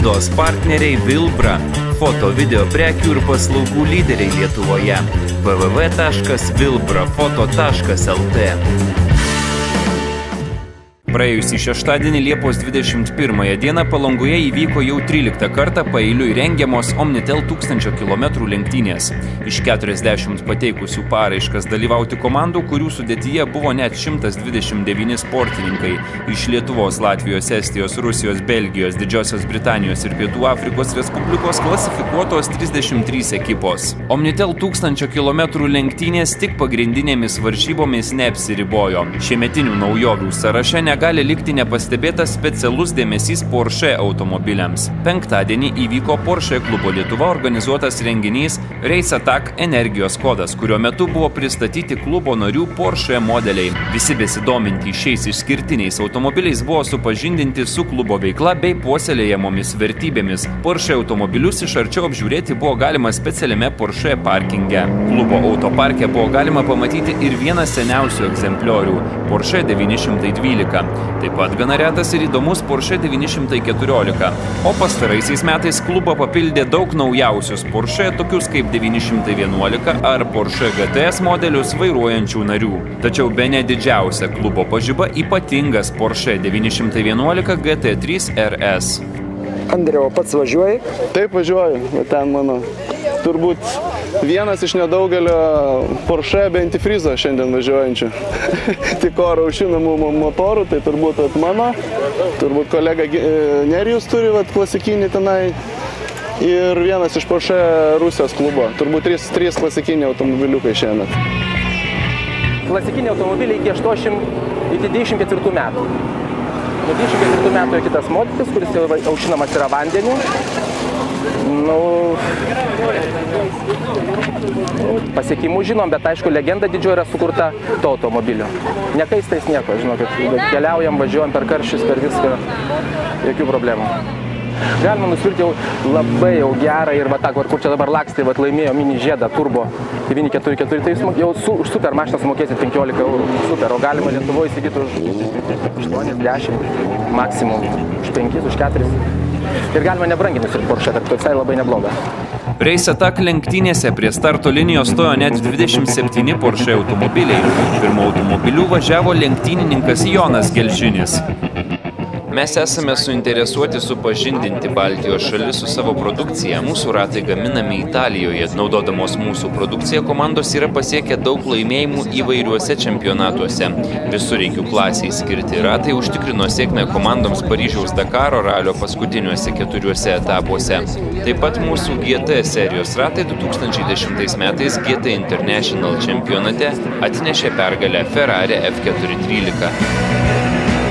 Laidos partneriai Vilbra, foto video prekių ir paslaugų lyderiai Lietuvoje. www.vilbrafoto.lt. Praėjusį šeštadienį Liepos 21 dieną Palangoje įvyko jau 13 kartą paeiliui rengiamos Omnitel 1000 km lenktynės. Iš 40 pateikusių paraiškas dalyvauti komandų, kurių sudėtyje buvo net 129 sportininkai iš Lietuvos, Latvijos, Estijos, Rusijos, Belgijos, Didžiosios Britanijos ir Pietų Afrikos Respublikos klasifikuotos 33 ekipos. Omnitel 1000 km lenktynės tik pagrindinėmis varžybomis neapsiribojo. Šiemetinių naujovių sąraše gali likti nepastebėtas specialus dėmesys Porsche automobiliams. Penktadienį įvyko Porsche klubo Lietuva organizuotas renginys Race Attack energijos kodas, kurio metu buvo pristatyti klubo narių Porsche modeliai. Visi besidomintys šiais išskirtiniais automobiliais buvo supažindinti su klubo veikla bei puoselėjamomis vertybėmis. Porsche automobilius iš arčiau apžiūrėti buvo galima specialiame Porsche parkinge. Klubo autoparke buvo galima pamatyti ir vieną seniausių egzempliorių – Porsche 912. Taip pat gana retas ir įdomus Porsche 914, o pastaraisiais metais klubą papildė daug naujausius Porsche, tokius kaip 911 ar Porsche GTS modelius vairuojančių narių. Tačiau bene didžiausia klubo pažiba ypatingas Porsche 911 GT3 RS. Andriau, pats važiuoji? Taip, važiuoju. Ten mano turbūt vienas iš nedaugelio Porsche be antifrizo šiandien važiuojančių. Tik oro aušinamų motorų, tai turbūt mano. Turbūt kolega Nerijus turi klasikinį tenai. Ir vienas iš Porsche Rusijos klubo. Turbūt 3 klasikiniai automobiliukai šiemet. Klasikiniai automobiliai iki 94 metų. Nuo 24 metų kitas modelis, kuris jau aušinamas yra vandeniu. Pasiekimų žinom, bet aišku, legenda didžioji yra sukurta to automobilio. Nekaistais nieko, žinokit, keliaujam, važiuojam per karščius, per viską, jokių problemų. Galima nusipirkti jau labai jau gerą ir kur čia dabar lakstė, laimėjo mini žiedą turbo 944, tai jau už super mašiną sumokėsit 15 eurų. Super, o galima Lietuvoje įsigyti už 8-10 maksimum, už 5, už 4. Ir galima nebrangiai nusipirkti Porsche, tai visai labai nebloga. Race Attack lenktynėse prie starto linijos stojo net 27 Porsche automobiliai. Pirmu automobiliu važiavo lenktynininkas Jonas Gelžinis. Mes esame suinteresuoti supažindinti Baltijos šalis su savo produkcija. Mūsų ratai gaminami Italijoje. Naudodamos mūsų produkciją, komandos yra pasiekę daug laimėjimų įvairiuose čempionatuose. Visureigių klasiai skirti ratai užtikrino sėkmę komandoms Paryžiaus Dakaro ralio paskutiniuose 4 etapuose. Taip pat mūsų GT serijos ratai 2010 metais GT International čempionate atnešė pergalę Ferrari F413.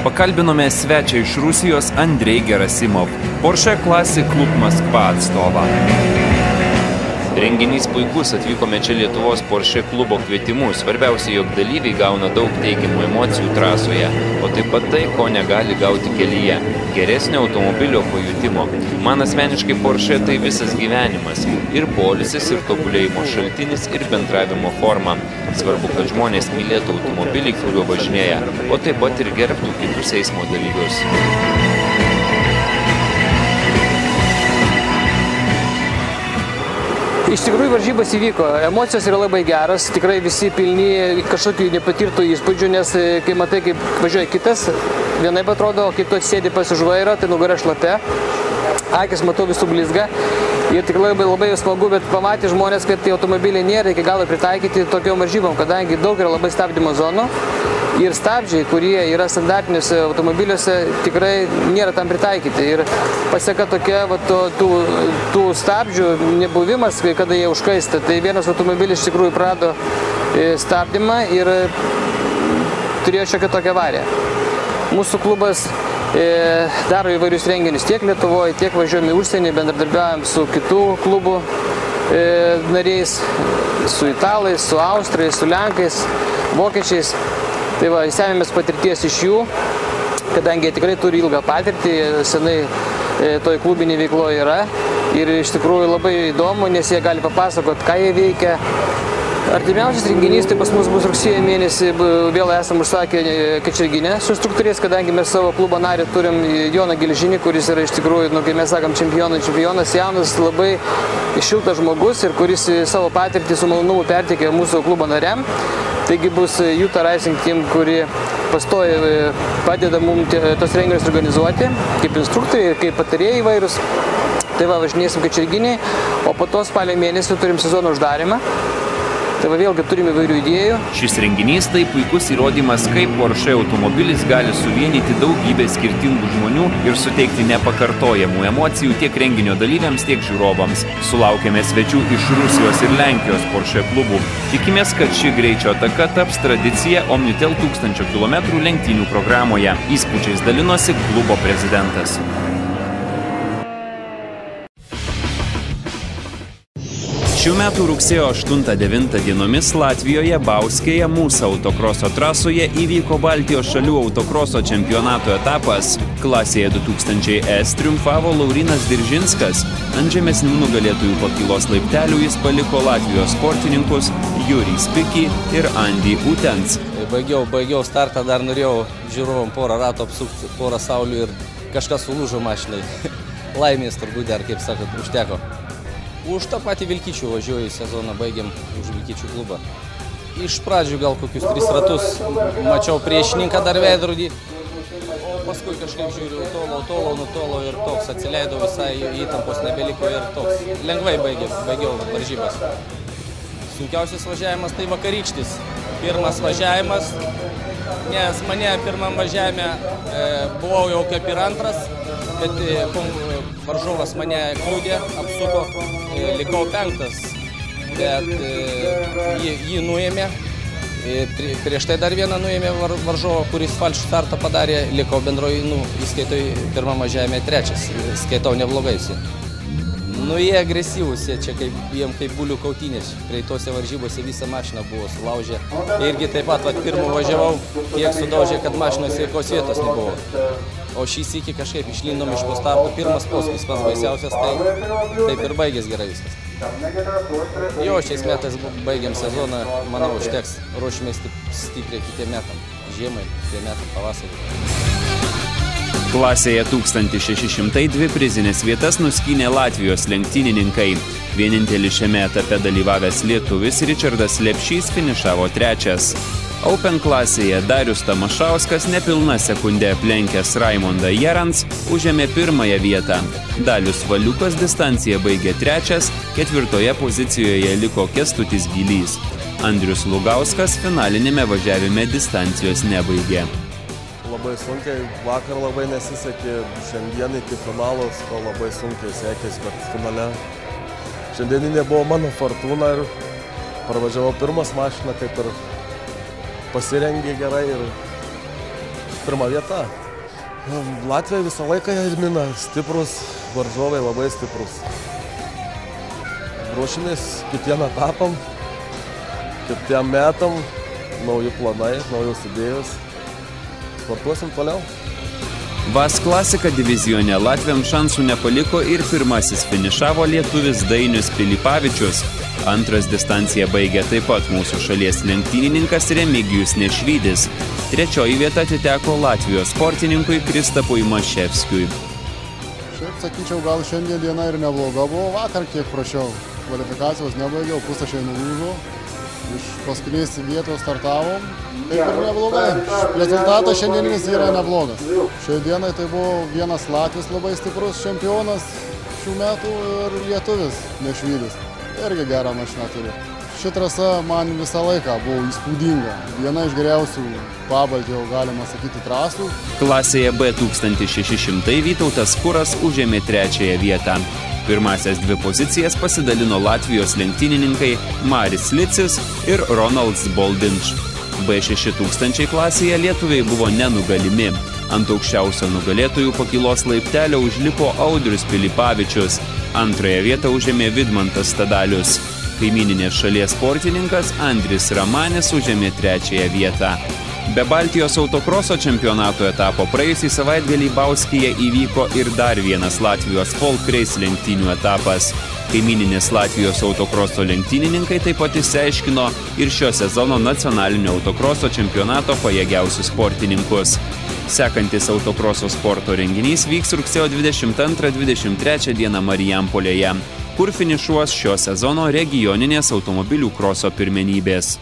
Pakalbinome svečią iš Rusijos Andrei Gerasimov, Porsche Classic Club Maskva atstovą. Renginys puikus, atvykome čia Lietuvos Porsche klubo kvietimu. Svarbiausia, jog dalyviai gauna daug teigiamų emocijų trasoje, o taip pat tai, ko negali gauti kelyje – geresnio automobilio pajutimo. Man asmeniškai Porsche tai visas gyvenimas – ir poilsis, ir tobulėjimo šaltinis, ir bendravimo forma. Svarbu, kad žmonės mylėtų automobilį, kuriuo važinėja, o taip pat ir gerbtų kitus eismo dalyvius. Iš tikrųjų varžybos įvyko, emocijos yra labai geros, tikrai visi pilni kažkokių nepatirtų įspūdžių, nes kai matai, kaip važiuoja kitas, vienaip atrodo, o kai tu atsėdi pas už vairą, tai nugara šlapia, akis matau visų blizga. Ir tikrai labai smagu, bet pamatė žmonės, kad tai automobiliai nėra iki galo pritaikyti tokiom varžybom, kadangi daug yra labai stabdymo zonų. Ir stabdžiai, kurie yra standartiniuose automobiliuose, tikrai nėra tam pritaikyti. Ir paseka tokia tų stabdžių nebuvimas, kada jie užkaista. Tai vienas automobilis iš tikrųjų prarado stabdymą ir turėjo šiokią tokią avariją. Mūsų klubas daro įvairius renginius tiek Lietuvoje, tiek važiuojame į užsienį, bendradarbiaujam su kitų klubų nariais, su italais, su austrais, su lenkais, vokiečiais. Tai va, semėmės patirties iš jų, kadangi jie tikrai turi ilgą patirtį, senai toj klubinėje veikloje yra. Ir iš tikrųjų labai įdomu, nes jie gali papasakoti, ką jie veikia, Artimiausias renginys tai pas mus bus rugsėjo mėnesį, vėl esam užsakę Kačerginę su instruktoriais, kadangi mes savo klubo narį turim Joną Gelžinį, kuris yra iš tikrųjų, kai mes sakam čempionas, jaunas, labai šiltas žmogus ir kuris savo patirtį su malonumu perteikė mūsų klubo nariam. Taigi bus Juta Racing Team, kuri pastoja padeda mums tos renginius organizuoti, kaip instruktoriai, kaip patarėjai įvairūs. Tai va, važinėsim Kačerginėj, o po to spalio mėnesį turim sezono uždarimą. Tai va, vėlgi turim įvairių idėjų. Šis renginys tai puikus įrodymas, kaip Porsche automobilis gali suvienyti daugybę skirtingų žmonių ir suteikti nepakartojamų emocijų tiek renginio dalyviams, tiek žiūrovams. Sulaukėme svečių iš Rusijos ir Lenkijos Porsche klubų. Tikimės, kad ši greičio ataka taps tradicija Omnitel 1000 km lenktynių programoje. Įspūdžiais dalinosi klubo prezidentas. Šių metų rugsėjo 8-9 dienomis Latvijoje Bauskėje mūsų autokroso trasoje įvyko Baltijos šalių autokroso čempionato etapas. Klasėje 2000S triumfavo Laurynas Diržinskas. Ant žemesnių nugalėtojų pakylos laiptelių jis paliko Latvijos sportininkus Jurį Spikį ir Andį Utens. Baigiau startą, dar norėjau žiūrovom porą ratų apsukti, porą saulių ir kažkas sulūžo mašinai. Laimės turbūt dar, kaip sakot, užteko. Už tą patį Vilkyčių važiuoju sezoną, baigiam už Vilkyčių klubą. Iš pradžių gal kokius 3 ratus mačiau priešininką dar veidrodį, o paskui kažkaip žiūriu, nutolo ir toks atsileidau visai, įtampos nebeliko ir toks. Lengvai baigiau varžybas. Sunkiausias važiavimas tai vakarykštis. Pirmas važiavimas, nes mane pirmam važiavime buvau jau kaip ir antras, bet varžovas mane kliudė, apsuko, likau 5, bet jį nuėmė. Prieš tai dar vieną nuėmė varžovą, kuris falšų startą padarė, likau bendroji, įskaitau pirmą važiavime 3, skaitau neblogai. Jie agresyvūs, čia jiem kaip bulių kautynės, greitose varžybose visą mašiną buvo sulaužę. Irgi taip pat, pirmą važiavau, tiek sudaužė, kad mašinos jokios vietos nebuvo. O šį sykį kažkaip išlindom iš po starto, pirmas posūkis pats baisiausias, tai taip ir baigės gerai viskas. Jo, šiais metais baigiam sezoną, manau, užteks, ruošimės stipriai kitiem metam, žiemai, kitiem metam pavasarį. Klasėje 1602 prizinės vietas nuskynė Latvijos lenktynininkai. Vienintelis šiame etape dalyvavęs lietuvis Ričardas Lepšys finišavo 3. Open klasėje Darius Tamašauskas nepilna sekundė aplenkęs Raimondą Jerans užėmė 1. vietą. Dalius Valiukas distanciją baigė 3, 4 pozicijoje liko Kęstutis Gylys. Andrius Lugauskas finalinėme važiavime distancijos nebaigė. Labai sunkiai, vakar labai nesisekė, šiandien iki finalos labai sunkiai sekėsi, bet finale šiandieninė buvo mano fortūna ir parvažiavau pirmas mašiną, kaip ir pasirengė gerai ir 1. vieta. Latvija visą laiką mina, stiprus, varžovai labai stiprus. Ruošimės kitiem etapam, kitiem metam, nauji planai, naujos idėjos. Sportuosim toliau. VAS klasika divizione Latviams šansų nepaliko ir pirmasis finišavo lietuvis Dainius Pilipavičius. 2. distanciją baigė taip pat mūsų šalies lenktynininkas Remigijus Nešvydis. 3. vieta atiteko Latvijos sportininkui Kristapui Maševskiui. Šiaip sakyčiau, gal šiandien diena ir nebloga buvo, vakar kiek prašiau. Kvalifikacijos nebaigiau, pustašiai nulūžo. Iš paskutinės vietos startavom, taip ir neblogai. Rezultatas šiandieninis yra neblogas. Šiai dienai tai buvo vienas Latvijos labai stiprus čempionas šių metų ir lietuvis Nešvydis. Irgi gerą mašiną turi. Ši trasa man visą laiką buvo įspūdinga. Viena iš geriausių Pabaltijo, galima sakyti, trasų. Klasėje B1600 Vytautas Kuras užėmė 3. vietą. Pirmasias 2 pozicijas pasidalino Latvijos lenktynininkai Maris Licis ir Ronalds Boldinč. B6000 klasėje lietuviai buvo nenugalimi. Ant aukščiausio nugalėtojų pakylos laiptelio užlipo Audrius Pilipavičius. 2. vietą užėmė Vidmantas Stadalius. Kaimyninės šalies sportininkas Andris Ramanis užėmė 3. vietą. Be Baltijos autokroso čempionato etapo praėjusį savaitgalį Bauskėje įvyko ir dar vienas Latvijos Folk Race lenktynių etapas. Kaimyninės Latvijos autokroso lenktynininkai taip pat išsiaiškino ir šio sezono nacionalinio autokroso čempionato pajėgiausius sportininkus. Sekantis autokroso sporto renginys vyks rugsėjo 22-23 dieną Marijampolėje, kur finišuos šio sezono regioninės automobilių kroso pirmenybės.